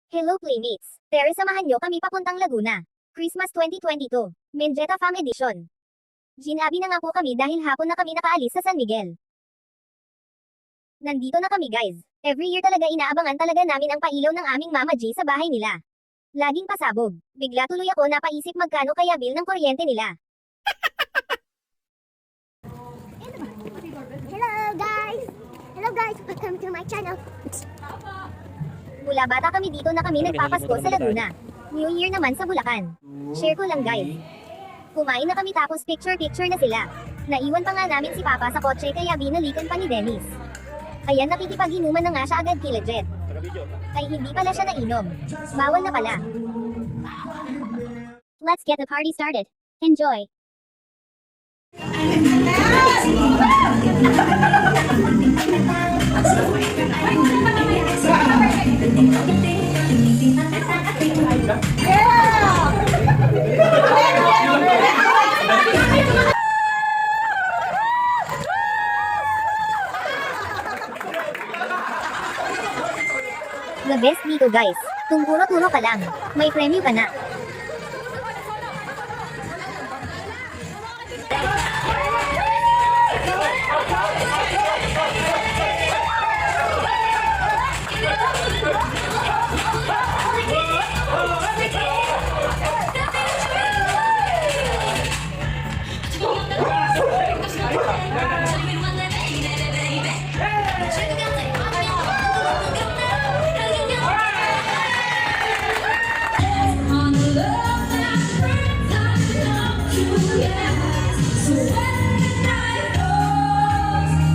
Hello playmates! Tara samahan nyo kami papuntang Laguna. Christmas 2022. Menjeta Farm Edition. Ginabi na nga po kami dahil hapon na kami nakaalis sa San Miguel. Nandito na kami guys. Every year talaga inaabangan talaga namin ang pailaw ng aming Mama G sa bahay nila. Laging pasabog. Bigla tuloy ako napaisip magkano kaya bill ng kuryente nila. Hello guys, welcome to my channel. Mula bata kami dito na kami nagpapasko sa Laguna. New Year naman sa Bulacan. Share ko lang guys. Kumain na kami tapos picture-picture na sila. Naiwan pa nga namin si Papa sa kotse kaya binalikan pa ni Dennis. Ayan nakikipag-inuman na nga siya agad kila Jet. Ay hindi pala siya nainom. Bawal na pala. Let's get the party started. Enjoy! The best dito guys. Tungturo-turo ka lang. May premyo ka na.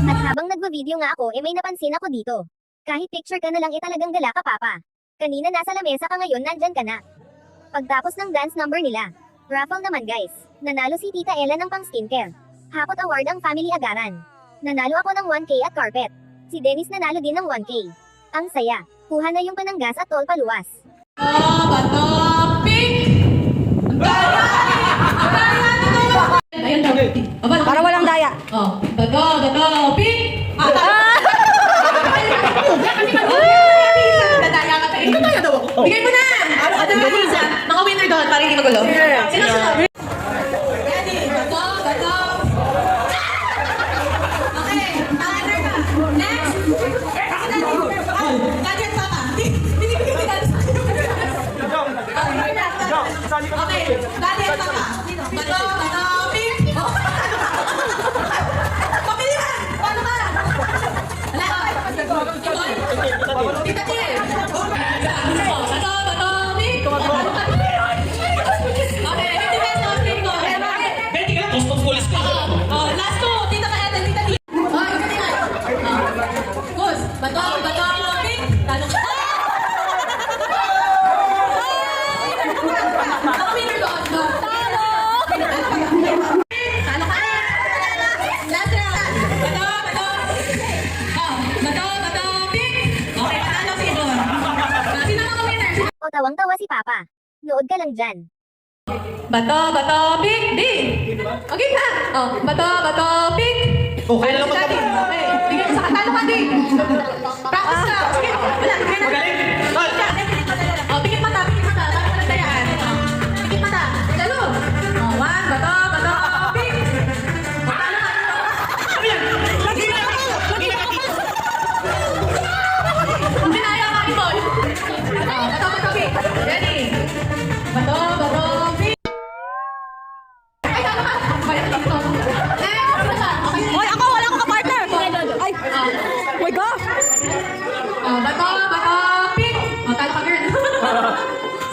At habang nagwa-video nga ako may napansin ako dito. Kahit picture ka na lang talagang gala ka Papa. Kanina nasa lamesa ka ngayon nandyan ka na. Pagtapos ng dance number nila. Raffle naman guys. Nanalo si Tita Ella ng pang skincare. Hapot award ang family agaran. Nanalo ako ng 1K at carpet. Si Dennis nanalo din ng 1K. Ang saya. Kuha na yung pananggas at tol paluwas. Para walang daya. Oh, dato, pink! Dadaya ka tayo. Bigay mo na! Mga winner doon, para hindi magulo. Sino sunod? Ready? Dato. Okay, calendar ka. Next! Daddy at Papa. Binibigay ni Daddy sa akin. Okay, Daddy at Papa. Dato, pink! Pabilihan! Paano ka? Wala ka. Tita Kim! Dato, pink! Okay, 50 pesos, pink ko. Pwede ka, cost of police ka. Oh, last two. Tita ka Eden, Tita Kim. Oh, ikaw din nga. Gus, bato, pink. Talo ka. Ako winner doon. Talo! Talo ka. Last round. Bato. Oh, bato, pink. Okay, panalo si Idol. Sino mga winner? O tawang-tawa si Papa. Nood ka lang dyan. Bato, pink. Di. Okay na. Oh, bato, pink. Oh, kaya naman Daddy. Okay, bigyan mo sa katalo ka, Di. Practice ka. Sige, wala. Magaling! Oh, pikit mata. Bago ka nagdayaan. Pikit mata. Lalo. Oh, one, bato, pink. Oh, talo ka. Dinaya ka, Ibon. Oh, bato, pink. Ready. Bato, pink. Ay, talo ka. Bayad lang ito. Next, okay. Hoy, ako! Wala akong kapartner! Ay! My gosh! Oh, bato, pink. Oh, talo ka, girl.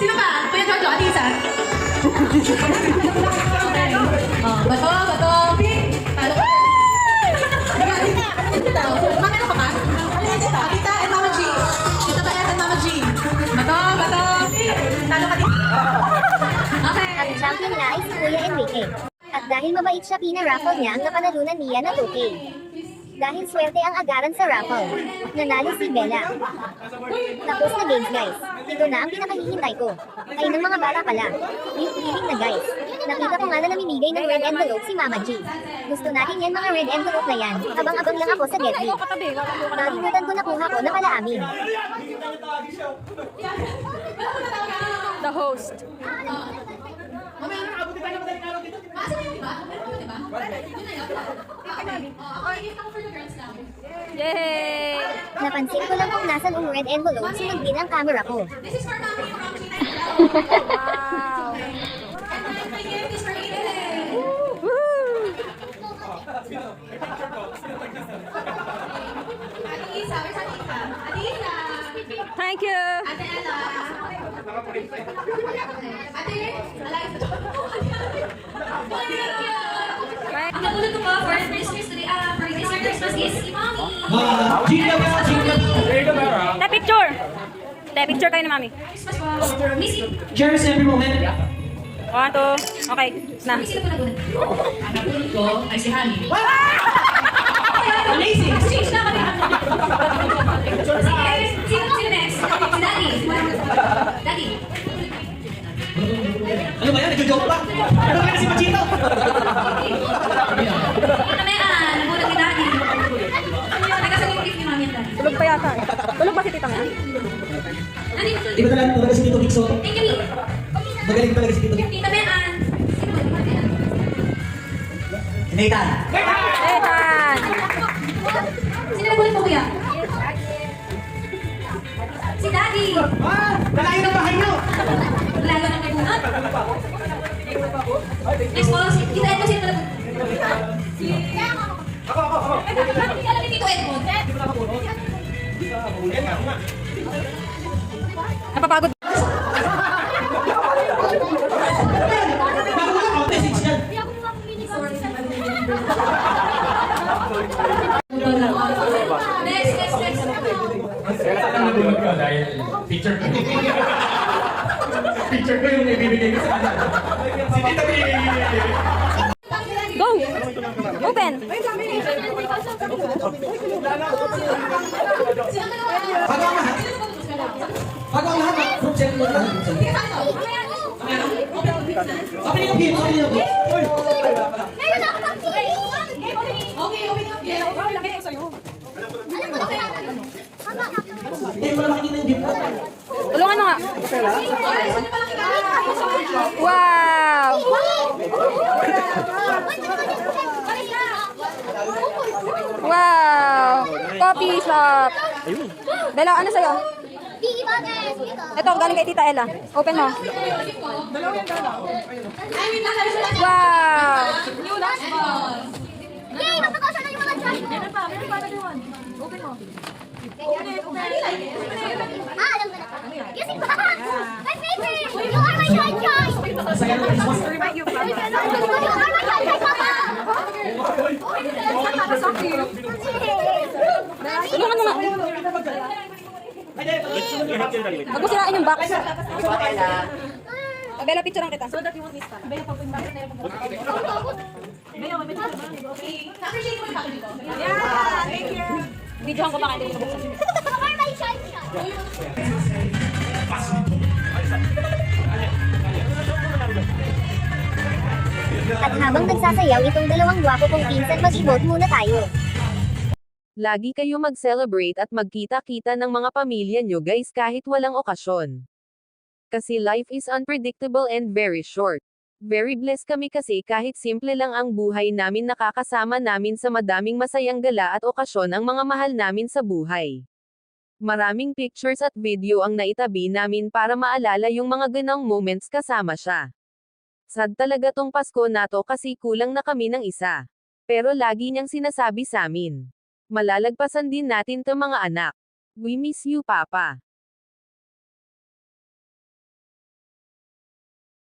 Sino ka? Kuya Jojo, Atisa. Okay. Oh, bato, pink. Talo ka. Mamelo ka ba? Tita and Mama G. Tita ba and Mama G? Bato, pink. Talo ka din. Okay. Ang champion na ay si Kuya Enrique. At dahil mabait siya pina-raffle niya ang napanalunan niya na 2K. Dahil swerte ang agaran sa raffle. Nanalo si Bella. Tapos na games guys. Ito na ang pinakahihintay ko. Ay ng mga bata pala. Gift giving na guys. Nakita ko nga na namimigay ng red envelope si Mama G. Gusto natin yan mga red envelope na yan. Abang-abang lang ako sa Get Me. Nakalimutan ko na kuha ko na pala amin. Ghost. Mamaya na, abutin tayo ng madaling araw dito. Maasa na yun, di ba? Meron pa ba, di ba? Yun na yun. Okay, gift ako for the girls lang. Yay! Napansin ko lang kung nasan ang red envelope, sunod din ang camera ko. This is for Mami from China. Wow! And then my gift is for Aiden. Ate Isa, where's Ate Isa? Ate Isa. Thank you! Ate Ella. Ate, alive. Ang nabulot ko for Christmas today, for this year Christmas is si Mami. Jingle bell, jingle bell. Te picture! Te picture kayo ni Mami. Christmas po. Missy. Cherish every moment. 1, 2, okay. Na. Missy na po nabulot. Ang nabulot ko ay si Hani. Amazing. Exchange na kami. Sino next? Si Daddy. Daddy. Ano ba yan? Nagjo-joke pa? Ano ba yan si Machito? Tamean. Nabulot ni Daddy. Nagkasagot yung gift ni Mami at Daddy. Tulog pa yata. Tulog ba si Tita Mea? Ano yun? Iba talaga si Tito Vic Soto. Thank you, Mi. Magaling talaga si Tito Vic. Tita Mean. Sino ba? Nathan. Ethan! Sino nabulot mo, kuya? Si Daddy. Kalayo ng bahay nyo. Layo na may bunot. Next po, Tita Edmond, sino nabulot? Ako. Hindi alam ni Tito Edmond. Napapagod. Bago ka ako, message yan. Next. Kailangan nabulog ka dahil picture ko. Picture ko yung ibibigay ko sa kanya. Si Tita B! Go! Open! Bago ang lahat, group chat mo lang. Open yung gift, open yung gift. Meron ako pang Okay, open up. Yeah. Hindi mo na makikita yung gift mo. Tulungan mo nga. Wow! Wow! Coffee shop. Bella, ano sa'yo? Biggie Buggers! Ito, galing kay Tita Ella. Open mo. I mean, Wow! Yay! Magkakasya na yung mga trash mo! Ah, alam ko na. Kissing box! My favorite! You are my sunshine! Saya ng Christmas. You are my sunshine, Papa! Tulungan mo nga. Huwag mo sirain yung box. Bella, picture lang kita. appreciate mo yung package ko. Videohan ko pa kayo. You are my sunshine! At habang nagsasayaw itong dalawang gwapo kong pinsan, mag-emote muna tayo. Lagi kayo mag-celebrate at magkita-kita ng mga pamilya nyo guys kahit walang okasyon. Kasi life is unpredictable and very short. Very blessed kami kasi kahit simple lang ang buhay namin, nakakasama namin sa madaming masayang gala at okasyon ang mga mahal namin sa buhay. Maraming pictures at video ang naitabi namin para maalala yung mga ganong moments kasama siya. Sad talaga tong Pasko na to kasi kulang na kami ng isa. Pero lagi niyang sinasabi sa amin. Malalagpasan din natin to mga anak. We miss you, Papa.